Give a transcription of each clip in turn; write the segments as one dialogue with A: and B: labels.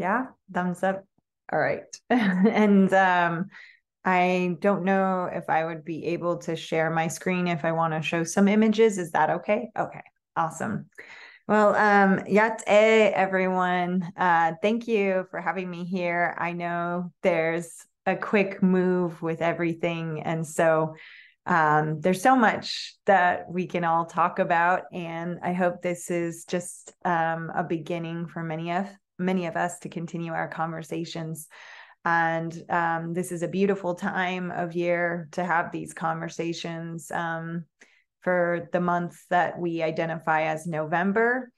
A: Yeah, thumbs up. All right. And I don't know if I would be able to share my screen if I want to show some images. Is that okay? Okay, awesome. Well, yat everyone. Thank you for having me here. I know there's a quick move with everything, and so there's so much that we can all talk about, and I hope this is just a beginning for many of us to continue our conversations. And this is a beautiful time of year to have these conversations for the month that we identify as November.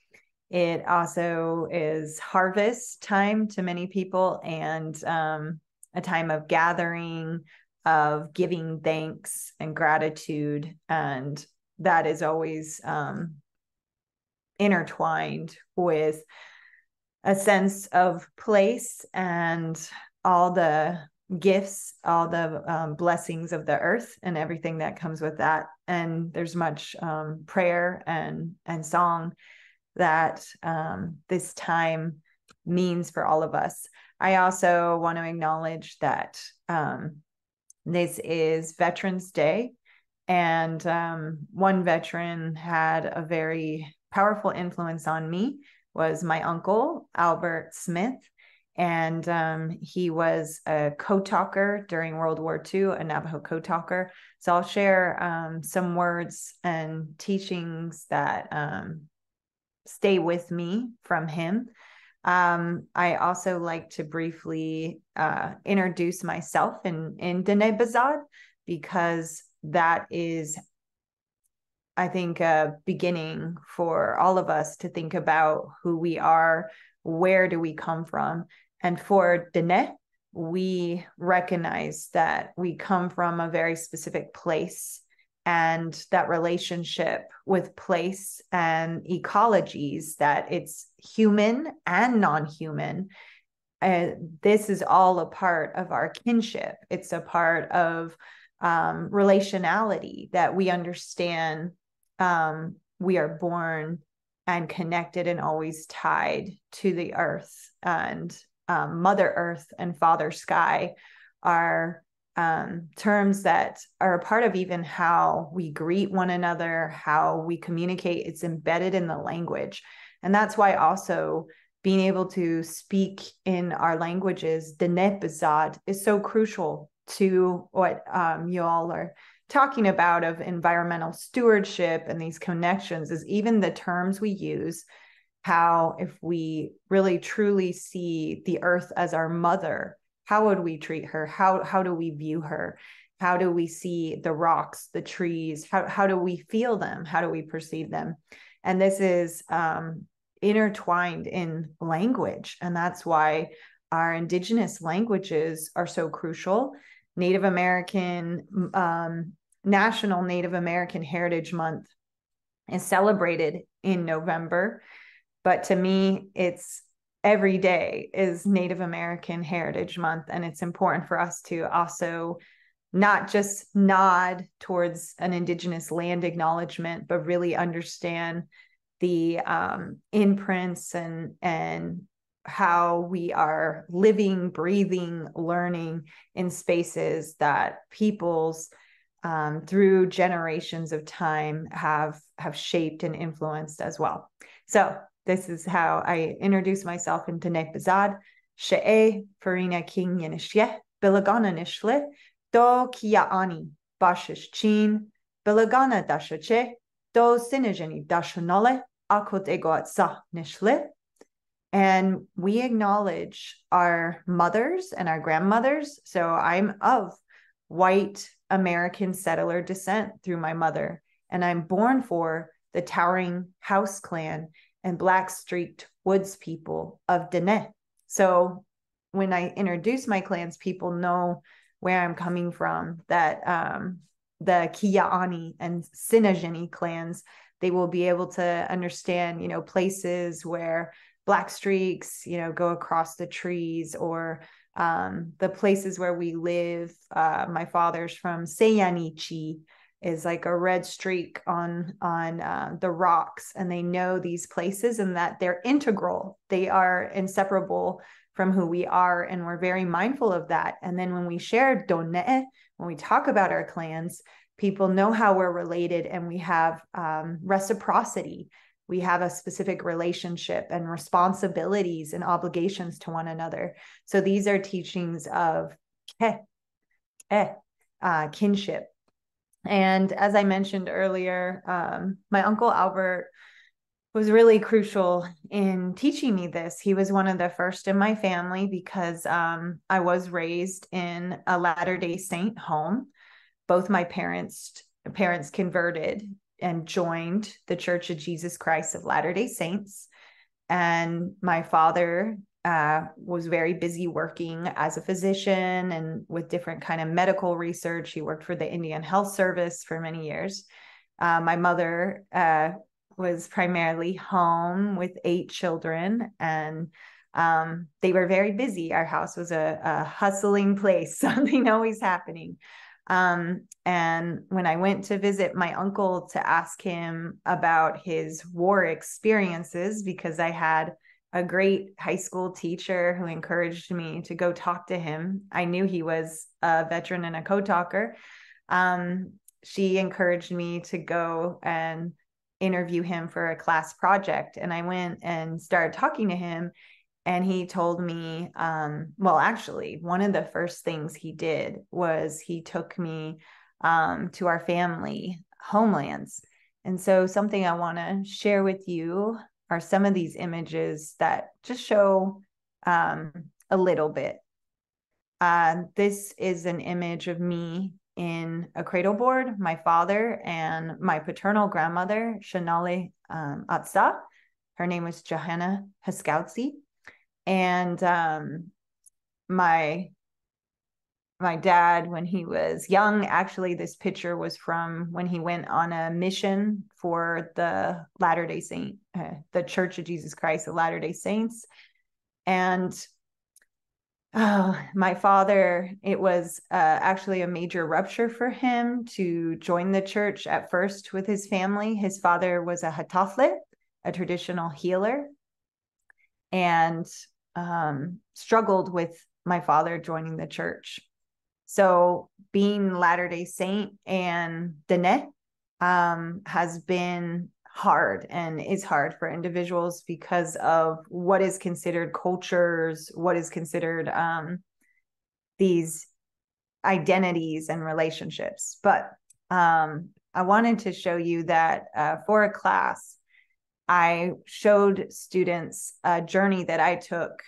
A: It also is harvest time to many people, and a time of gathering, of giving thanks and gratitude. And that is always intertwined with a sense of place and all the gifts, all the blessings of the earth and everything that comes with that. And there's much prayer and song that this time means for all of us. I also want to acknowledge that this is Veterans Day, and one veteran had a very powerful influence on me, was my uncle, Albert Smith. And he was a code talker during World War II, a Navajo code talker. So I'll share some words and teachings that stay with me from him. I also like to briefly introduce myself in Dene Bazad, because that is, I think, a beginning for all of us to think about who we are, where do we come from. And for Dene, we recognize that we come from a very specific place, and that relationship with place and ecologies, that it's human and non-human. This is all a part of our kinship. It's a part of relationality, that we understand we are born and connected and always tied to the earth. And Mother Earth and Father Sky are terms that are a part of even how we greet one another, how we communicate. It's embedded in the language. And that's why also being able to speak in our languages, Dene Bazad, is so crucial to what you all are talking about of environmental stewardship and these connections. Is even the terms we use, how if we really truly see the earth as our mother, how would we treat her? How do we view her? How do we see the rocks, the trees? How do we feel them? How do we perceive them? And this is intertwined in language. And that's why our indigenous languages are so crucial. Native American, National Native American Heritage Month is celebrated in November. But to me, it's every day is Native American Heritage Month. And it's important for us to also not just nod towards an Indigenous land acknowledgement, but really understand the imprints and how we are living, breathing, learning in spaces that peoples through generations of time have shaped and influenced as well. So this is how I introduce myself into Dene Bazad. She'e Farina King Yenishye, Bilagana Nishle, Do Kiaani, Bashish Chin, Bilagana Dashache, Do Sinajani Dashanole, Akot Egoatsa Nishle. And we acknowledge our mothers and our grandmothers. So I'm of white American settler descent through my mother, and I'm born for the towering House clan and Black Streaked Woods people of Dene. So when I introduce my clans, people know where I'm coming from, that the Kiaani and Sinajani clans, they will be able to understand, places where Black streaks, go across the trees, or the places where we live. My father's from Seyanichi, is like a red streak on the rocks, and they know these places and that they're integral. They are inseparable from who we are, and we're very mindful of that. And then when we share Done, when we talk about our clans, people know how we're related, and we have reciprocity. We have a specific relationship and responsibilities and obligations to one another. So these are teachings of kinship. And as I mentioned earlier, my Uncle Albert was really crucial in teaching me this. He was one of the first in my family because I was raised in a Latter-day Saint home. Both my parents converted and joined the Church of Jesus Christ of Latter-day Saints. And my father was very busy working as a physician and with different kind of medical research. He worked for the Indian Health Service for many years. My mother was primarily home with 8 children, and they were very busy. Our house was a hustling place, something always happening. And when I went to visit my uncle to ask him about his war experiences, because I had a great high school teacher who encouraged me to go talk to him. I knew he was a veteran and a co-talker. She encouraged me to go and interview him for a class project. And I went and started talking to him. And he told me, well, actually, one of the first things he did was he took me to our family homelands. And so something I want to share with you are some of these images that just show a little bit. This is an image of me in a cradle board, my father and my paternal grandmother, Shanale Atsa. Her name was Johanna Haskoutsi. And my dad, when he was young, actually, this picture was from when he went on a mission for the Latter-day Saint, the Church of Jesus Christ of Latter-day Saints. And my father, it was actually a major rupture for him to join the church at first with his family. His father was a Hataflet, a traditional healer, and struggled with my father joining the church. So being Latter-day Saint and Dene has been hard and is hard for individuals because of what is considered cultures, what is considered these identities and relationships. But I wanted to show you that for a class, I showed students a journey that I took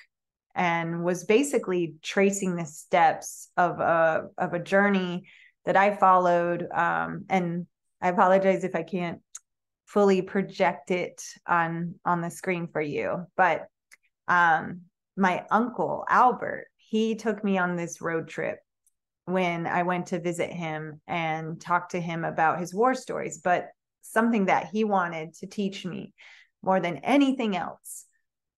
A: and was basically tracing the steps of a journey that I followed. And I apologize if I can't fully project it on the screen for you. But my uncle, Albert, he took me on this road trip when I went to visit him and talk to him about his war stories. But something that he wanted to teach me more than anything else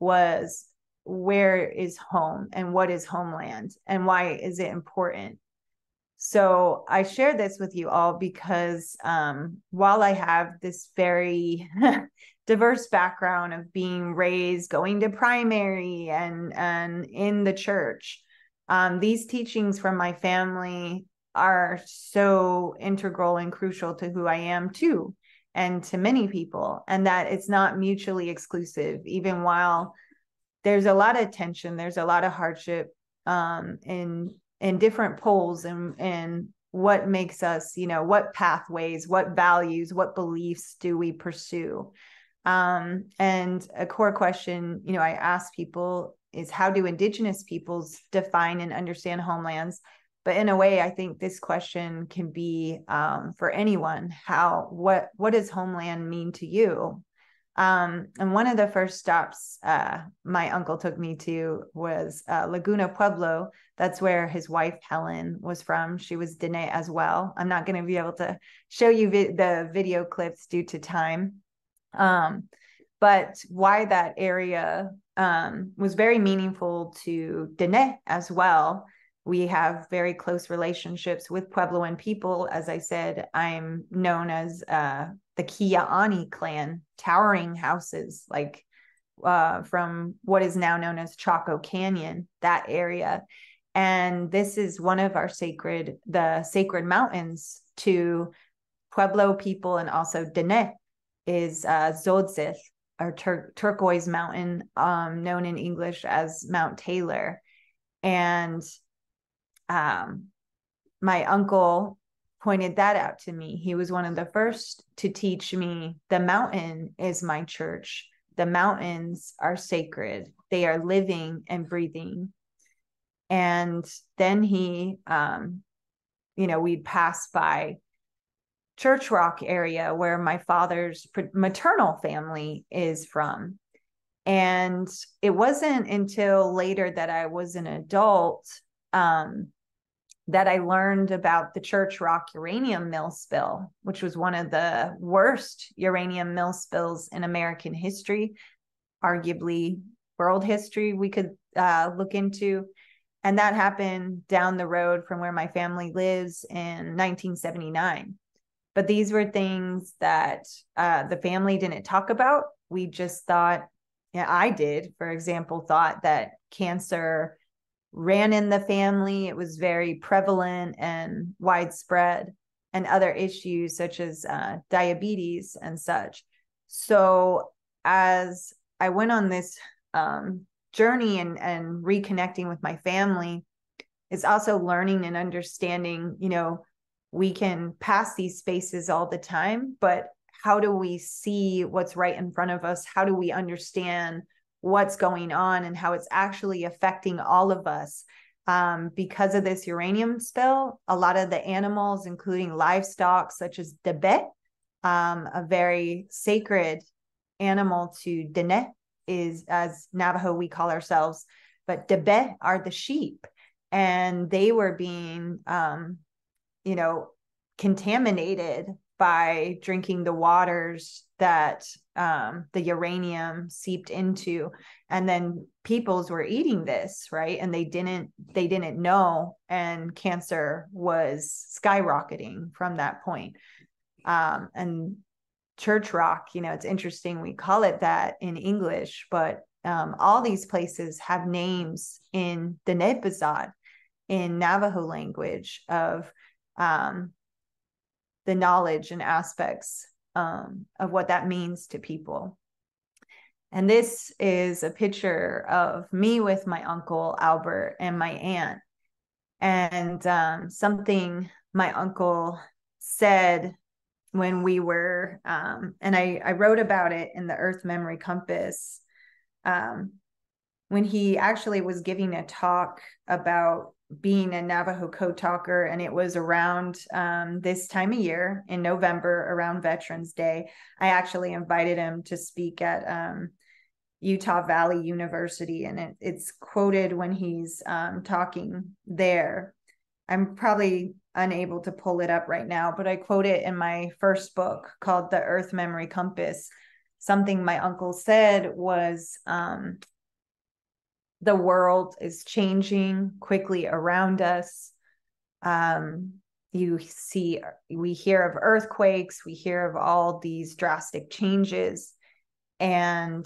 A: was, where is home and what is homeland and why is it important? So I share this with you all because while I have this very diverse background of being raised, going to primary and in the church, these teachings from my family are so integral and crucial to who I am too, and to many people, and that it's not mutually exclusive. Even while there's a lot of tension, there's a lot of hardship in different poles and what makes us, what pathways, what values, what beliefs do we pursue? And a core question, I ask people is, how do Indigenous peoples define and understand homelands? But in a way, I think this question can be for anyone. What does homeland mean to you? And one of the first stops my uncle took me to was Laguna Pueblo. That's where his wife, Helen, was from. She was Dene as well. I'm not going to be able to show you the video clips due to time. But why that area was very meaningful to Dene as well. We have very close relationships with Puebloan people. As I said, I'm known as the Kia'ani clan, towering houses, like from what is now known as Chaco Canyon, that area. And this is one of our sacred mountains to Pueblo people, and also Dene is Zodzith, or turquoise mountain, known in English as Mount Taylor. And my uncle pointed that out to me. He was one of the first to teach me the mountain is my church. The mountains are sacred. They are living and breathing. And then he, we'd pass by Church Rock area where my father's maternal family is from. And it wasn't until later that I was an adult that I learned about the Church Rock uranium mill spill, which was one of the worst uranium mill spills in American history, arguably world history we could look into. And that happened down the road from where my family lives in 1979. But these were things that the family didn't talk about. We just thought, I did, for example, thought that cancer ran in the family. It was very prevalent and widespread, and other issues such as diabetes and such. So as I went on this journey and reconnecting with my family, is also learning and understanding, we can pass these spaces all the time, but how do we see what's right in front of us? How do we understand what's going on and how it's actually affecting all of us? Because of this uranium spill, a lot of the animals, including livestock, such as Debe, a very sacred animal to Dene, is, as Navajo we call ourselves, but Debe are the sheep, and they were being contaminated by drinking the waters that the uranium seeped into. And then peoples were eating this, right? And they didn't know, and cancer was skyrocketing from that point. And Church Rock, it's interesting, we call it that in English, but all these places have names in the Nepazad, in Navajo language, of the knowledge and aspects of what that means to people. And this is a picture of me with my uncle Albert and my aunt. And something my uncle said when we were, and I wrote about it in the Earth Memory Compass, when he actually was giving a talk about being a Navajo code talker, and it was around this time of year in November, around Veterans Day. I actually invited him to speak at Utah Valley University, and it's quoted when he's talking there. I'm probably unable to pull it up right now, but I quote it in my first book called The Earth Memory Compass. Something my uncle said was, the world is changing quickly around us. We hear of earthquakes, we hear of all these drastic changes, and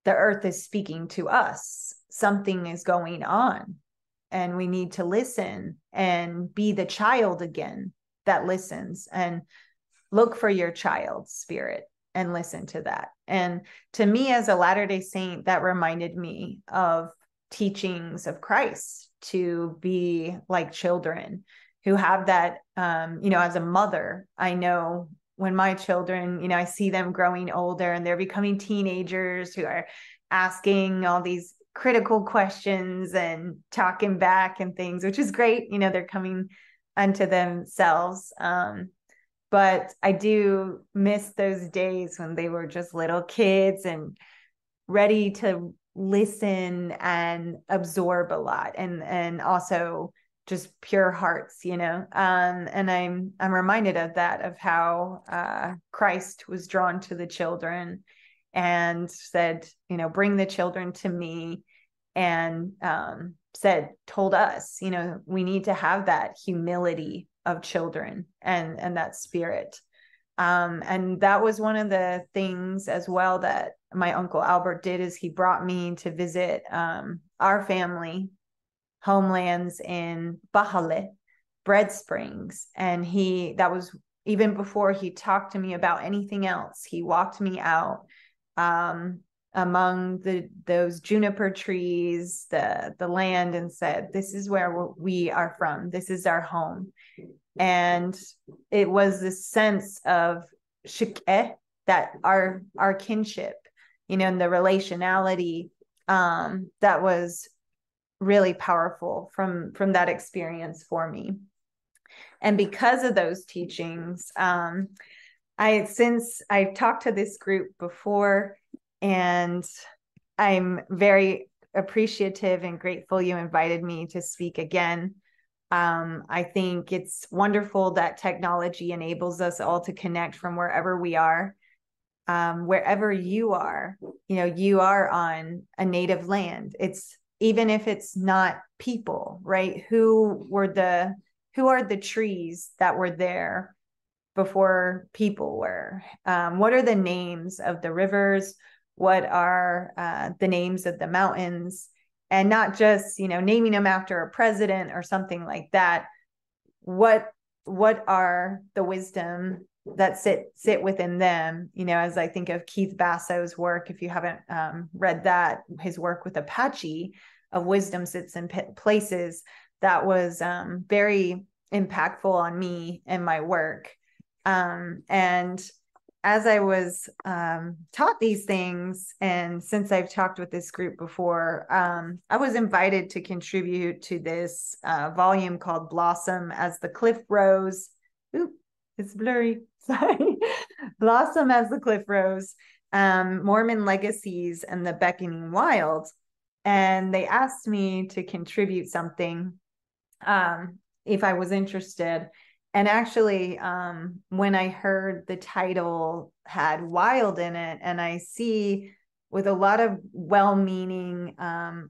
A: the earth is speaking to us. Something is going on, and we need to listen and be the child again that listens, and look for your child's spirit and listen to that. And to me, as a Latter-day Saint, that reminded me of teachings of Christ, to be like children who have that, as a mother, I know when my children, I see them growing older and they're becoming teenagers who are asking all these critical questions and talking back and things, which is great. They're coming unto themselves. But I do miss those days when they were just little kids and ready to listen and absorb a lot, and also just pure hearts, and I'm reminded of that, of how Christ was drawn to the children and said, bring the children to me, and told us, we need to have that humility of children and that spirit. And that was one of the things as well that my Uncle Albert did is he brought me to visit our family homelands in Bahale, Bread Springs. And that was even before he talked to me about anything else. He walked me out among those juniper trees, the land, and said, "This is where we are from. This is our home." And it was this sense of shik'eh, that our kinship, and the relationality that was really powerful from that experience for me. And because of those teachings, I've talked to this group before, and I'm very appreciative and grateful you invited me to speak again. I think it's wonderful that technology enables us all to connect from wherever we are. Wherever you are, you are on a native land. It's, even if it's not people, right? Who are the trees that were there before people were? What are the names of the rivers? What are the names of the mountains? And not just, naming them after a president or something like that. What are the wisdom that sit within them? As I think of Keith Basso's work, if you haven't read that, his work with Apache of wisdom sits in places, that was very impactful on me and my work. And as I was taught these things, and since I've talked with this group before, I was invited to contribute to this volume called Blossom as the Cliff Rose. Oop, it's blurry. Sorry. Blossom as the Cliff Rose, Mormon Legacies and the Beckoning Wild. And they asked me to contribute something if I was interested. And actually, when I heard the title had wild in it, and I see with a lot of well-meaning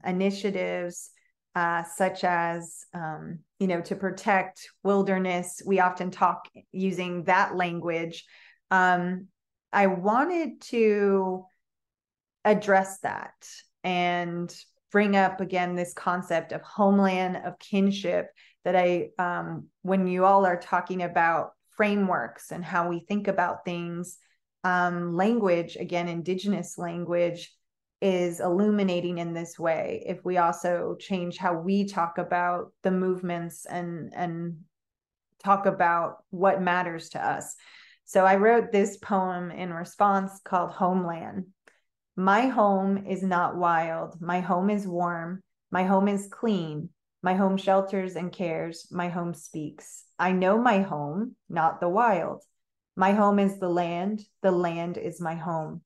A: initiatives, such as, to protect wilderness, we often talk using that language. I wanted to address that and bring up again this concept of homeland, of kinship, that when you all are talking about frameworks and how we think about things, language, again, indigenous language, is illuminating in this way. If we also change how we talk about the movements and talk about what matters to us. So I wrote this poem in response called Homeland. My home is not wild. My home is warm. My home is clean. My home shelters and cares. My home speaks. I know my home, not the wild. My home is the land. The land is my home.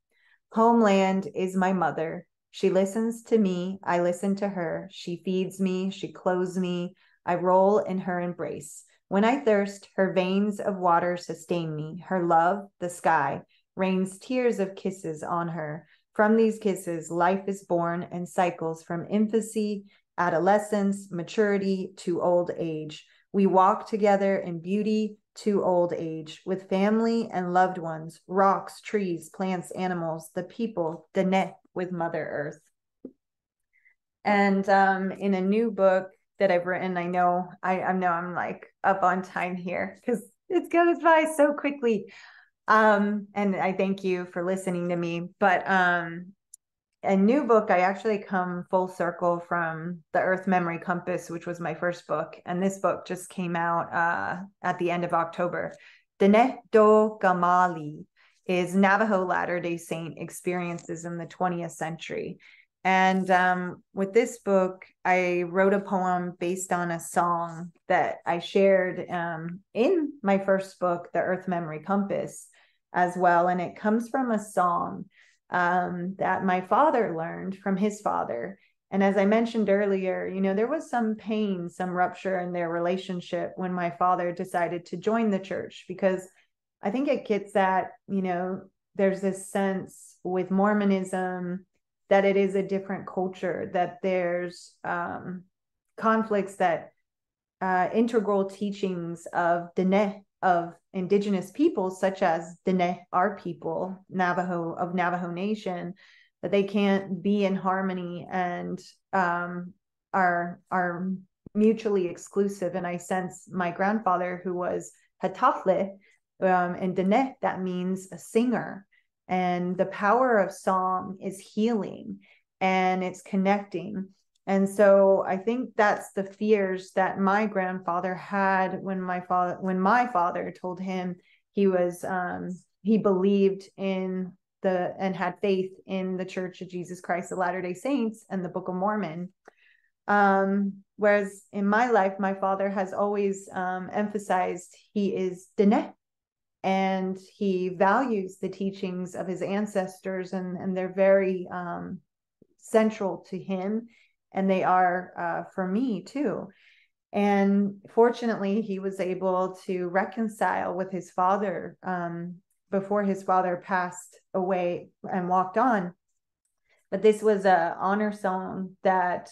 A: Homeland is my mother. She listens to me. I listen to her. She feeds me. She clothes me. I roll in her embrace. When I thirst, her veins of water sustain me. Her love, the sky, rains tears of kisses on her. From these kisses, life is born and cycles from infancy, adolescence, maturity to old age. We walk together in beauty to old age with family and loved ones, rocks, trees, plants, animals, the people, Dene, with Mother Earth. And in a new book that I've written, I know I'm like up on time here because it's goes by so quickly. And I thank you for listening to me. But a new book, I actually come full circle from the Earth Memory Compass, which was my first book. And this book just came out at the end of October. Dene Do Gamali is Navajo Latter-day Saint experiences in the 20th century. And with this book, I wrote a poem based on a song that I shared in my first book, The Earth Memory Compass, as well. And it comes from a song that my father learned from his father. And as I mentioned earlier, there was some pain, some rupture in their relationship when my father decided to join the church, because I think it gets at, there's this sense with Mormonism that it is a different culture, that there's conflicts, that integral teachings of Dene of indigenous peoples, such as Diné, our people, Navajo Nation, that they can't be in harmony and are mutually exclusive. And I sense my grandfather, who was Hatafle, and Diné, that means a singer. And the power of song is healing and it's connecting. And so I think that's the fears that my grandfather had when my father told him he believed in and had faith in the Church of Jesus Christ of Latter-day Saints and the Book of Mormon. Whereas in my life, my father has always emphasized he is Diné, and he values the teachings of his ancestors, and they're very central to him, and they are for me too. And fortunately, he was able to reconcile with his father before his father passed away and walked on. But this was an honor song that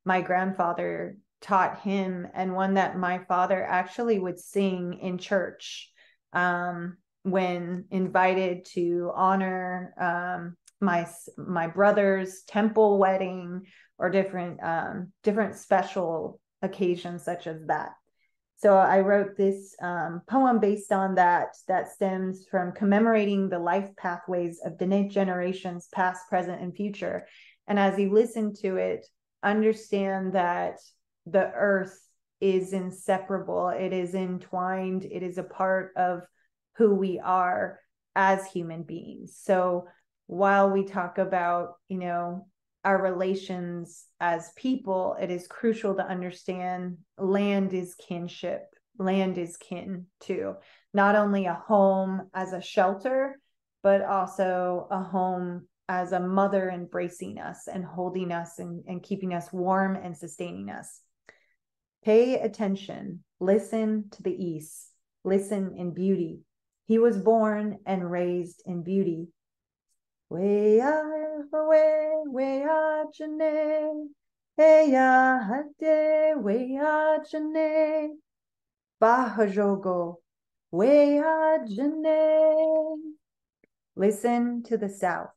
A: my grandfather taught him, and one that my father actually would sing in church when invited to honor my brother's temple wedding or different special occasions such as that. So I wrote this poem based on that stems from commemorating the life pathways of Diné generations past, present, and future. And as you listen to it, understand that the earth is inseparable. It is entwined. It is a part of who we are as human beings. So while we talk about, our relations as people, it is crucial to understand land is kinship. Land is kin too. Not only a home as a shelter, but also a home as a mother embracing us and holding us and keeping us warm and sustaining us. Pay attention. Listen to the east. Listen in beauty. He was born and raised in beauty. Listen to the South.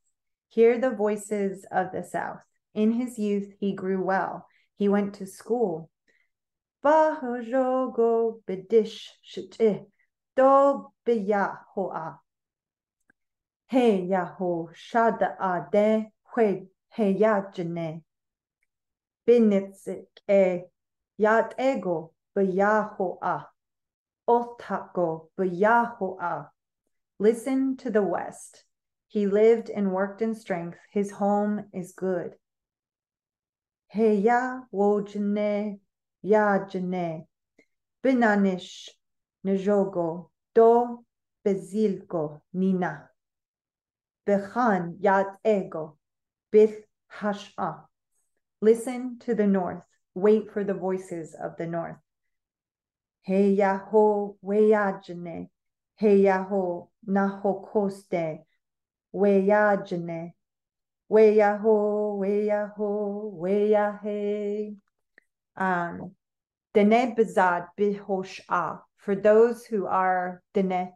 A: Hear the voices of the South. In his youth, he grew well. He went to school. Bahajogo bidish shite do biyahoa. He yaho shada ade hwe he yajane. Binitzik yat ego biyahoa. Otako biyahoa. Listen to the West. He lived and worked in strength. His home is good. He ya wojane yajane. Binanish najogo do bezilko nina. Bechan yat ego bith hasha. Listen to the North. Wait for the voices of the North. He yaho weyajane. He yaho naho koste. Weyajane. Weyaho, weyaho, weyahe. Dene bezad bihosha. For those who are Dene,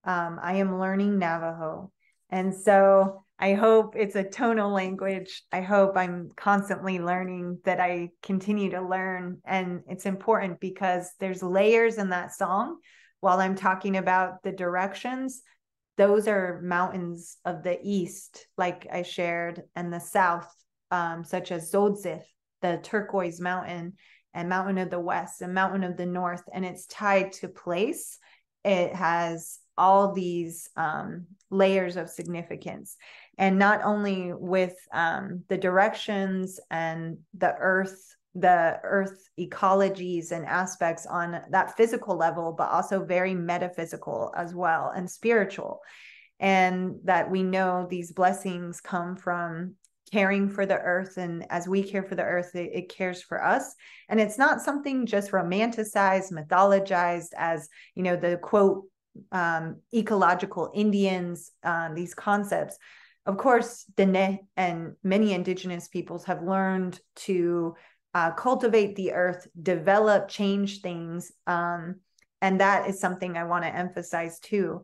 A: I am learning Navajo. And so I hope it's a tonal language. I hope I'm constantly learning, that I continue to learn. And it's important because there's layers in that song. While I'm talking about the directions, those are mountains of the east, like I shared, and the south, such as Zodzith, the turquoise mountain, and mountain of the west, and mountain of the north. And it's tied to place. It has all these layers of significance, and not only with the directions and the earth ecologies and aspects on that physical level, but also very metaphysical as well, and spiritual. And that we know these blessings come from caring for the earth, and as we care for the earth, it cares for us. And it's not something just romanticized, mythologized as, the quote, ecological Indians, these concepts. Of course, Dene and many indigenous peoples have learned to cultivate the earth, develop, change things, and And that is something I want to emphasize too,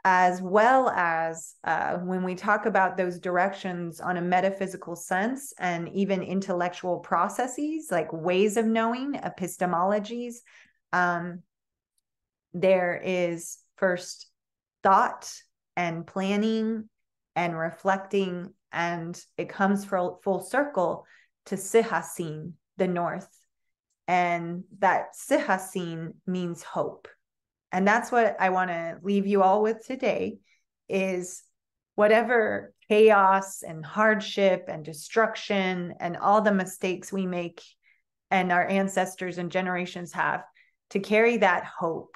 A: as well as when we talk about those directions on a metaphysical sense and even intellectual processes, like ways of knowing, epistemologies, there is first thought and planning and reflecting, and it comes full circle to Sihasin, the north. And that Sihasin means hope. And that's what I want to leave you all with today, is whatever chaos and hardship and destruction and all the mistakes we make and our ancestors and generations have, to carry that hope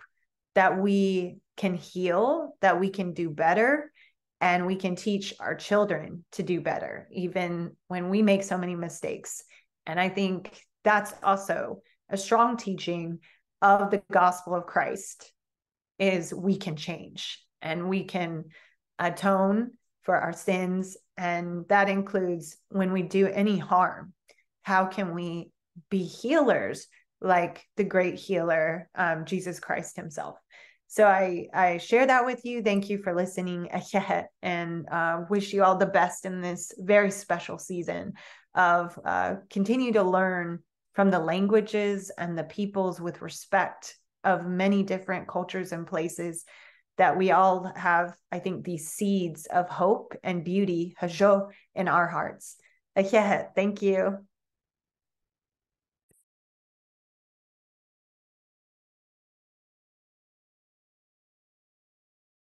A: that we can heal, that we can do better, and we can teach our children to do better, even when we make so many mistakes. And I think that's also a strong teaching of the gospel of Christ, is we can change and we can atone for our sins. And that includes when we do any harm, how can we be healers like the great healer, Jesus Christ himself? So I share that with you. Thank you for listening, and wish you all the best in this very special season of continue to learn from the languages and the peoples with respect of many different cultures and places, that we all have, I think, these seeds of hope and beauty, hajo, in our hearts. Thank you.